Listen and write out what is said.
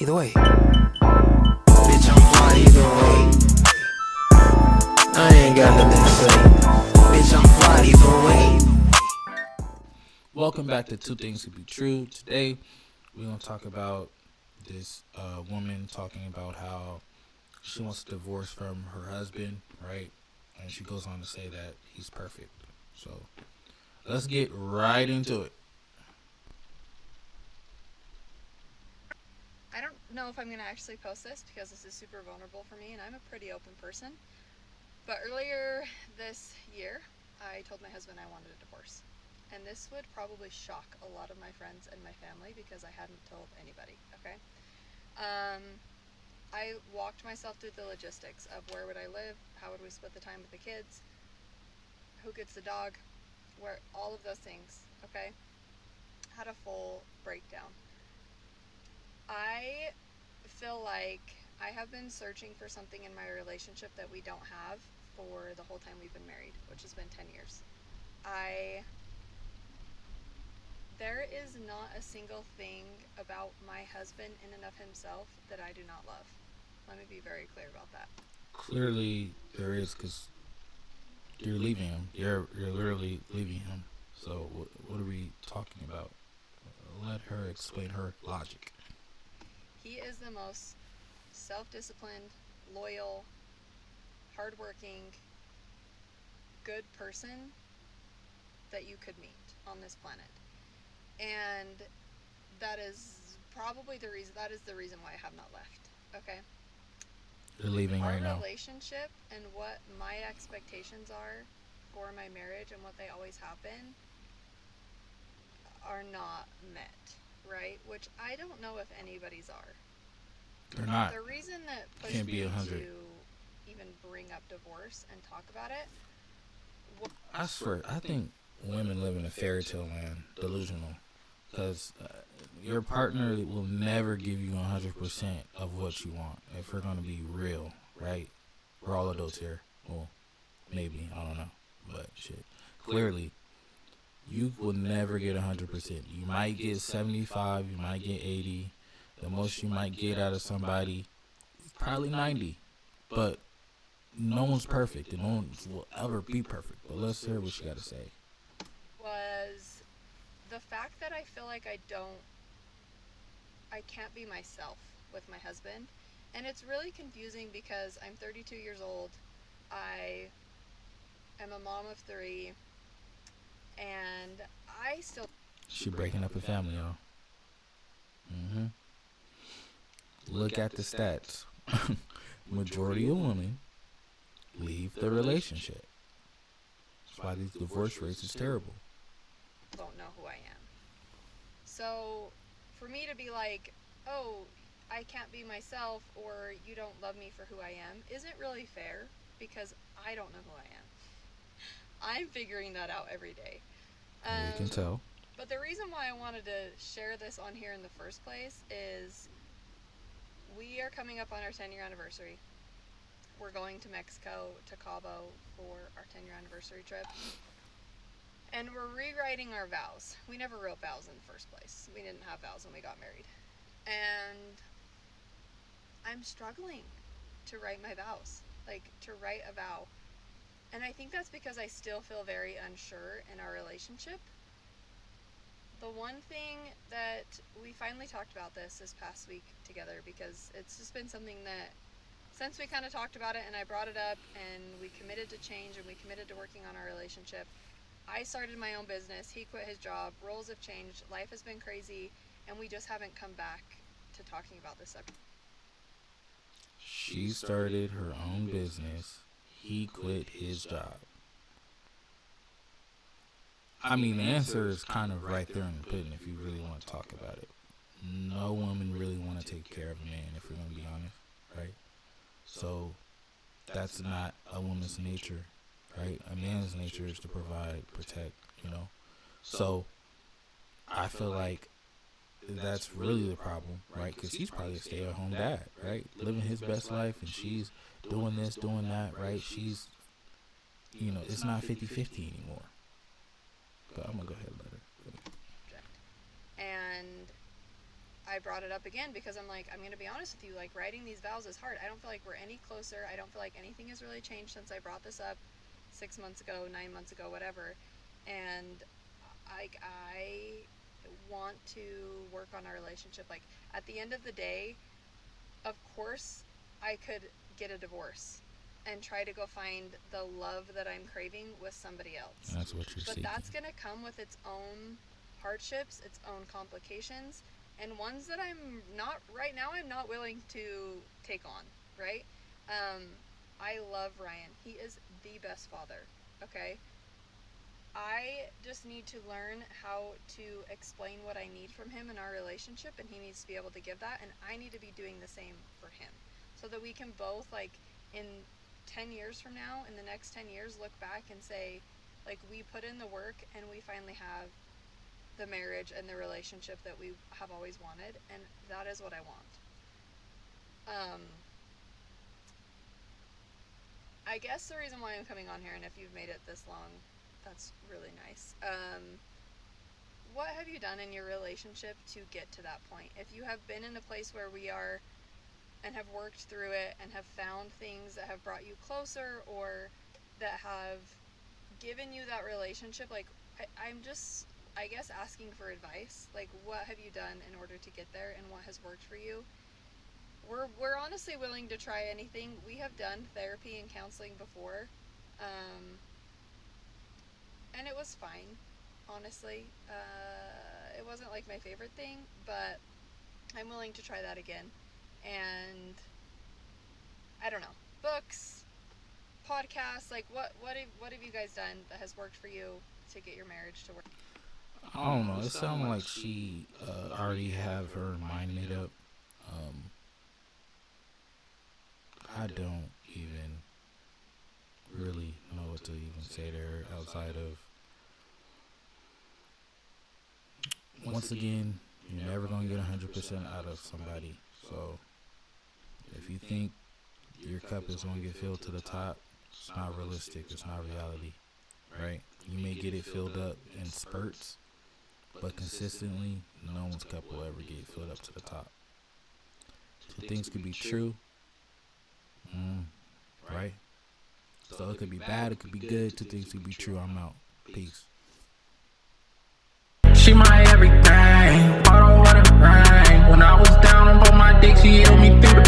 either way. Bitch, I'm fly either way. I ain't got nothing to say. Bitch, I'm fly either way. Welcome back to Two Things Could Be True. Today, we're going to talk about this woman talking about how she wants a divorce from her husband, right? And she goes on to say that he's perfect. So, let's get right into it. I don't know if I'm going to actually post this because this is super vulnerable for me and I'm a pretty open person. But earlier this year, I told my husband I wanted a divorce. And this would probably shock a lot of my friends and my family because I hadn't told anybody, okay? I walked myself through the logistics of where would I live, how would we split the time with the kids, who gets the dog, where all of those things, okay? Had a full breakdown. I feel like I have been searching for something in my relationship that we don't have for the whole time we've been married, which has been 10 years. There is not a single thing about my husband in and of himself that I do not love. Let me be very clear about that. Clearly, there is, because you're leaving him. You're literally leaving him. So, what are we talking about? Let her explain her logic. He is the most self-disciplined, loyal, hardworking, good person that you could meet on this planet. And that is probably the reason why I have not left. Okay? You're leaving right now. Our relationship and what my expectations are for my marriage and what they always have been are not met, right? Which I don't know if anybody's are. They're not. The reason that pushed Can't be me 100. to even bring up divorce and talk about it. I swear, I think women live in a fairy tale land, delusional, because your partner will never give you 100% of what you want. If we're gonna be real, right? We're all adults here. Well, maybe, I don't know, but shit. Clearly, you will never get 100%. You might get 75, you might get 80. The most you might get out of somebody is probably 90, but no one's perfect, and no one will ever be perfect. But let's hear what you got to say. Was the fact that I feel like I can't be myself with my husband. And it's really confusing because I'm 32 years old. I am a mom of 3. And I still... She breaking up a family, y'all. Look at the stats. Majority of women leave the relationship. That's why these divorce rates is terrible. Don't know who I am. So for me to be like, oh, I can't be myself, or you don't love me for who I am, isn't really fair because I don't know who I am. I'm figuring that out every day. You can tell. But the reason why I wanted to share this on here in the first place is we are coming up on our 10-year anniversary. We're going to Mexico, to Cabo, for our 10-year anniversary trip. And we're rewriting our vows. We never wrote vows in the first place. We didn't have vows when we got married. And I'm struggling to write my vows, like to write a vow. And I think that's because I still feel very unsure in our relationship. The one thing that we finally talked about this past week together, because it's just been something that since we kind of talked about it and I brought it up and we committed to change and we committed to working on our relationship. I started my own business, he quit his job, roles have changed, life has been crazy, and we just haven't come back to talking about this subject. She started her own business, he quit his job. I mean, the answer is kind of right there in the pudding if you really want to talk about it. No woman really want to take care of a man, if we're going to be honest, right? So, that's not a woman's nature, right? A man's nature is to provide, protect, you know? So, I feel like that's really the problem, right? Because he's probably a stay-at-home dad, right? Living his best life, and she's doing this, doing that, right? She's, you know, it's not 50-50 anymore. But I'm going to go ahead and let her. And I brought it up again because I'm like, I'm going to be honest with you, like, writing these vows is hard. I don't feel like we're any closer. I don't feel like anything has really changed since I brought this up 6 months ago, 9 months ago, whatever. And I want to work on our relationship. Like, at the end of the day, of course, I could get a divorce and try to go find the love that I'm craving with somebody else. That's what you're But seeking. that's going to come with its own hardships, its own complications, and ones that I'm not willing to take on, right? I love Ryan. He is the best father, okay? I just need to learn how to explain what I need from him in our relationship, and he needs to be able to give that, and I need to be doing the same for him, so that we can both, like, in 10 years from now, in the next 10 years, look back and say, like, we put in the work and we finally have the marriage and the relationship that we have always wanted, and that is what I want. I guess the reason why I'm coming on here, and if you've made it this long, that's really nice. What have you done in your relationship to get to that point? If you have been in a place where we are and have worked through it and have found things that have brought you closer or that have given you that relationship, like, I'm just, I guess, asking for advice. Like, what have you done in order to get there, and what has worked for you? We're honestly willing to try anything. We have done therapy and counseling before, and it was fine, honestly. It wasn't like my favorite thing, but I'm willing to try that again. And I don't know, books, podcasts, like, what have you guys done that has worked for you to get your marriage to work? I don't know. It sounds like she already have her mind made up. I don't even really know what to even say to her outside of, once again, you're never going to get 100% out of somebody. So if you think your cup is going to get filled to the top, it's not realistic. It's not reality, right? You may get it filled up in spurts, but consistently, no one's cup will ever get filled up to the top. Two things could be true, right? So it could be bad, it could be good. Two things could be true. I'm out. Peace. She my everything, bottle water rain. When I was down on my dick, she held me through the